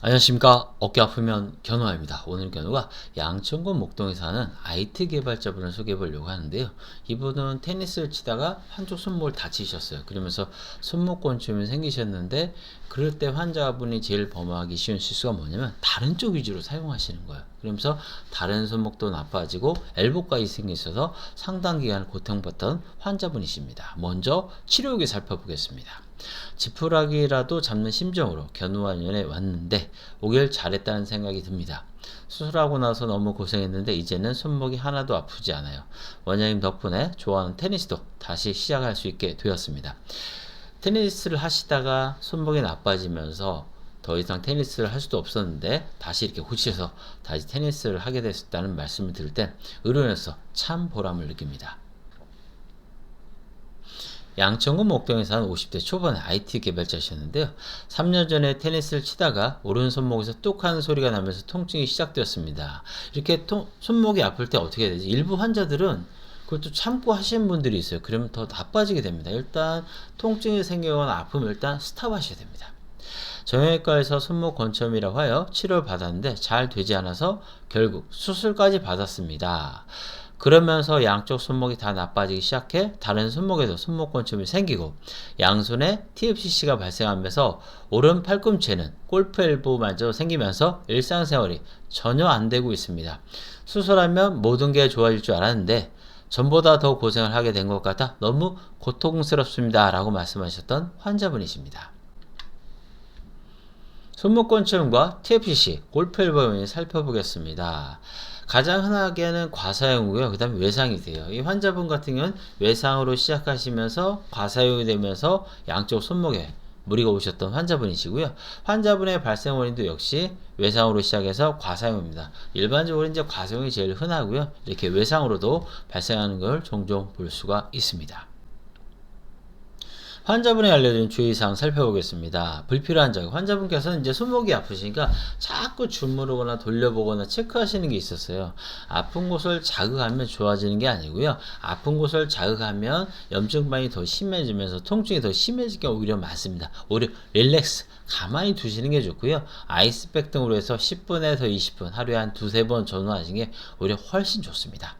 안녕하십니까. 어깨 아프면 견우아입니다. 오늘 견우가 양천군 목동에 사는 IT 개발자분을 소개해 보려고 하는데요. 이분은 테니스를 치다가 한쪽 손목을 다치셨어요. 그러면서 손목건춤이 생기셨는데, 그럴 때 환자분이 제일 범하기 쉬운 실수가 뭐냐면 다른 쪽 위주로 사용하시는 거예요. 그러면서 다른 손목도 나빠지고 엘보까지 생기셔서 상당 기간 고통받던 환자분이십니다. 먼저 치료 후기 살펴보겠습니다. 지푸라기라도 잡는 심정으로 견우환원에 왔는데 오길 잘했다는 생각이 듭니다. 수술하고 나서 너무 고생했는데 이제는 손목이 하나도 아프지 않아요. 원장님 덕분에 좋아하는 테니스도 다시 시작할 수 있게 되었습니다. 테니스를 하시다가 손목이 나빠지면서 더 이상 테니스를 할 수도 없었는데 다시 이렇게 고치셔서 다시 테니스를 하게 됐다는 말씀을 들을 땐 의료인으로서 참 보람을 느낍니다. 양천군 목동에 사는 50대 초반의 IT 개발자셨는데요. 3년 전에 테니스를 치다가 오른손목에서 뚝 하는 소리가 나면서 통증이 시작되었습니다. 이렇게 손목이 아플 때 어떻게 해야 되지? 일부 환자들은 그것도 참고 하시는 분들이 있어요. 그러면 더 나빠지게 됩니다. 일단 통증이 생기거나 아프면 일단 스탑하셔야 됩니다. 정형외과에서 손목 건점이라고 하여 치료를 받았는데 잘 되지 않아서 결국 수술까지 받았습니다. 그러면서 양쪽 손목이 다 나빠지기 시작해 다른 손목에도 손목건점이 생기고 양손에 TFCC가 발생하면서 오른 팔꿈치에는 골프 엘보마저 생기면서 일상생활이 전혀 안 되고 있습니다. 수술하면 모든 게 좋아질 줄 알았는데 전보다 더 고생을 하게 된 것 같아 너무 고통스럽습니다. 라고 말씀하셨던 환자분이십니다. 손목건점과 TFCC, 골프 엘보를 살펴보겠습니다. 가장 흔하게는 과사용이고요. 그 다음에 외상이 돼요. 이 환자분 같은 경우는 외상으로 시작하시면서 과사용이 되면서 양쪽 손목에 무리가 오셨던 환자분이시고요. 환자분의 발생 원인도 역시 외상으로 시작해서 과사용입니다. 일반적으로 이제 과사용이 제일 흔하고요. 이렇게 외상으로도 발생하는 걸 종종 볼 수가 있습니다. 환자분이 알려드린 주의사항 살펴보겠습니다. 불필요한 자극. 환자분께서는 이제 손목이 아프시니까 자꾸 주무르거나 돌려보거나 체크하시는 게 있었어요. 아픈 곳을 자극하면 좋아지는 게 아니고요. 아픈 곳을 자극하면 염증반이 더 심해지면서 통증이 더 심해질 경우 오히려 많습니다. 오히려 릴렉스, 가만히 두시는 게 좋고요. 아이스팩 등으로 해서 10분에서 20분, 하루에 한 두세 번 전후하시는 게 오히려 훨씬 좋습니다.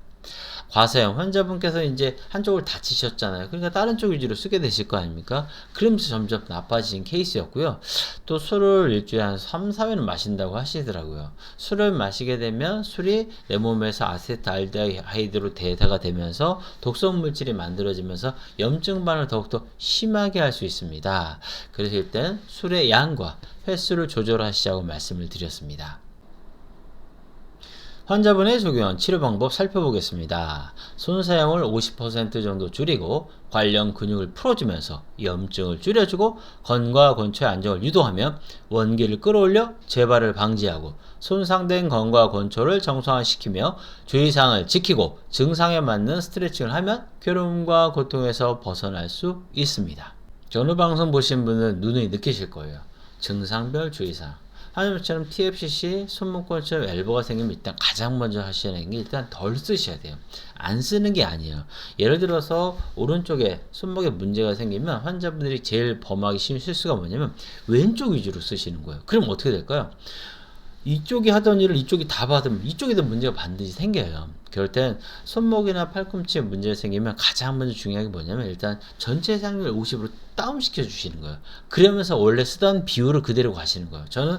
과사용, 환자분께서 이제 한쪽을 다치셨잖아요. 그러니까 다른 쪽 위주로 쓰게 되실 거 아닙니까? 그러면서 점점 나빠진 케이스였고요. 또 술을 일주일에 한 3, 4회는 마신다고 하시더라고요. 술을 마시게 되면 술이 내 몸에서 아세트알데하이드로 대사가 되면서 독성 물질이 만들어지면서 염증반을 더욱더 심하게 할 수 있습니다. 그래서 일단 술의 양과 횟수를 조절하시자고 말씀을 드렸습니다. 환자분의 적용한 치료 방법 살펴보겠습니다. 손 사용을 50% 정도 줄이고 관련 근육을 풀어주면서 염증을 줄여주고 건과 건초의 안정을 유도하며 원기를 끌어올려 재발을 방지하고 손상된 건과 건초를 정상화시키며 주의사항을 지키고 증상에 맞는 스트레칭을 하면 괴로움과 고통에서 벗어날 수 있습니다. 전후 방송 보신 분은 누누이 느끼실 거예요. 증상별 주의사항. 하늘처럼 TFCC, 손목건처럼 엘보가 생기면 일단 가장 먼저 하셔야 하는 게 일단 덜 쓰셔야 돼요. 안 쓰는 게 아니에요. 예를 들어서 오른쪽에 손목에 문제가 생기면 환자분들이 제일 범하기 쉬운 실수가 뭐냐면 왼쪽 위주로 쓰시는 거예요. 그럼 어떻게 될까요? 이쪽이 하던 일을 이쪽이 다 받으면 이쪽에도 문제가 반드시 생겨요. 그럴 땐 손목이나 팔꿈치에 문제가 생기면 가장 먼저 중요한 게 뭐냐면 일단 전체 상률 50으로 다운시켜 주시는 거예요. 그러면서 원래 쓰던 비율을 그대로 가시는 거예요. 저는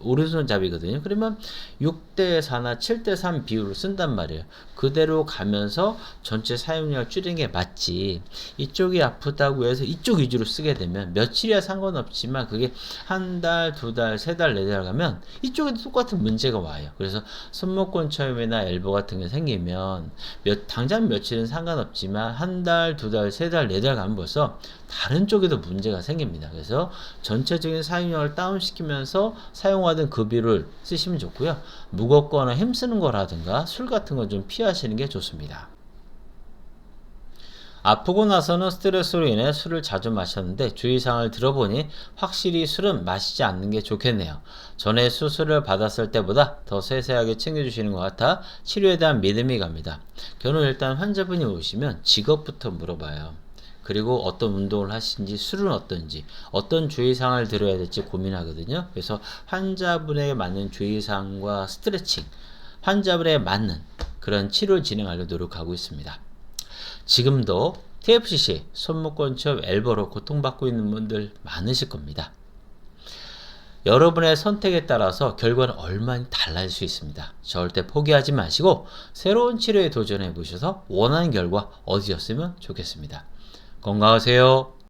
오른손잡이거든요. 그러면 6대4나 7대3 비율을 쓴단 말이에요. 그대로 가면서 전체 사용량을 줄이는 게 맞지. 이쪽이 아프다고 해서 이쪽 위주로 쓰게 되면 며칠이야 상관없지만 그게 한 달, 두 달, 세 달, 네 달 가면 이쪽에도 똑같은 문제가 와요. 그래서 손목건처염이나 엘보 같은 게 생기면 당장 며칠은 상관없지만 한 달, 두 달, 세 달, 네 달 가면 벌써 다른 쪽에도 문제가 생깁니다. 그래서 전체적인 사용량을 다운시키면서 사용하던 그 비율을 쓰시면 좋고요. 무겁거나 힘쓰는 거라든가 술 같은 건 좀 피하시는 게 좋습니다. 아프고 나서는 스트레스로 인해 술을 자주 마셨는데 주의사항을 들어보니 확실히 술은 마시지 않는 게 좋겠네요. 전에 수술을 받았을 때보다 더 세세하게 챙겨주시는 것 같아 치료에 대한 믿음이 갑니다. 결혼 일단 환자분이 오시면 직업부터 물어봐요. 그리고 어떤 운동을 하시는지, 술은 어떤지, 어떤 주의사항을 들어야 될지 고민하거든요. 그래서 환자분에게 맞는 주의사항과 스트레칭, 환자분에게 맞는 그런 치료를 진행하려 노력하고 있습니다. 지금도 TFCC, 손목건처럼 엘보로 고통받고 있는 분들 많으실 겁니다. 여러분의 선택에 따라서 결과는 얼마나 달라질 수 있습니다. 절대 포기하지 마시고 새로운 치료에 도전해 보셔서 원하는 결과 얻으셨으면 좋겠습니다. 건강하세요.